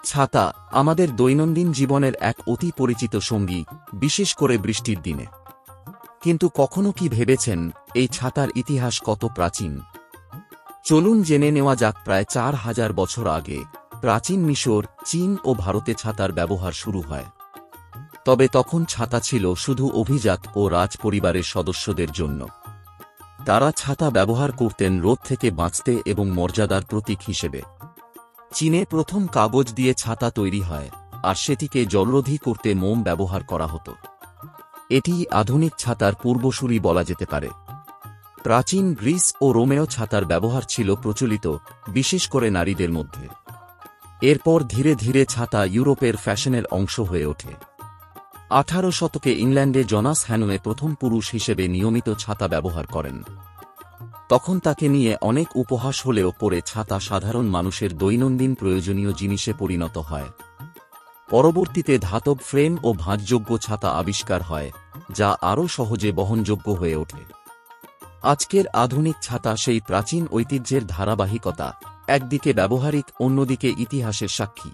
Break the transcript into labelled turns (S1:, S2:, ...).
S1: ছাতা আমাদের দৈনন্দিন জীবনের এক অতি পরিচিত সঙ্গী, বিশেষ করে বৃষ্টির দিনে। কিন্তু কখনো কি ভেবেছেন এই ছাতার ইতিহাস কত প্রাচীন? চলুন জেনে নেওয়া যাক। প্রায় ৪,০০০ বছর আগে প্রাচীন মিশর, চীন ও ভারতে ছাতার ব্যবহার শুরু হয়। তবে তখন ছাতা ছিল শুধু অভিজাত ও রাজ পরিবারের সদস্যদের জন্য। তারা ছাতা ব্যবহার করতেন রোদ থেকে বাঁচতে এবং মর্যাদার প্রতীক হিসেবে। চীনে প্রথম কাগজ দিয়ে ছাতা তৈরি হয়, আর সেটিকে জলরোধী করতে মোম ব্যবহার করা হতো। এটি আধুনিক ছাতার পূর্বসূরি বলা যেতে পারে। প্রাচীন গ্রিস ও রোমেও ছাতার ব্যবহার ছিল প্রচলিত, বিশেষ করে নারীদের মধ্যে। এরপর ধীরে ধীরে ছাতা ইউরোপের ফ্যাশনের অংশ হয়ে ওঠে। 18 শতকে ইংল্যান্ডে জনাস হ্যানওয়ে প্রথম পুরুষ হিসেবে নিয়মিত ছাতা ব্যবহার করেন। তখন তাকে নিয়ে অনেক উপহাস হলেও পরে ছাতা সাধারণ মানুষের দৈনন্দিন প্রয়োজনীয় জিনিসে পরিণত হয়। পরবর্তীতে ধাতব ফ্রেম ও ভাঁজযোগ্য ছাতা আবিষ্কার হয়, যা আরও সহজে বহনযোগ্য হয়ে ওঠে। আজকের আধুনিক ছাতা সেই প্রাচীন ঐতিহ্যের ধারাবাহিকতা, একদিকে ব্যবহারিক, অন্যদিকে ইতিহাসের সাক্ষী।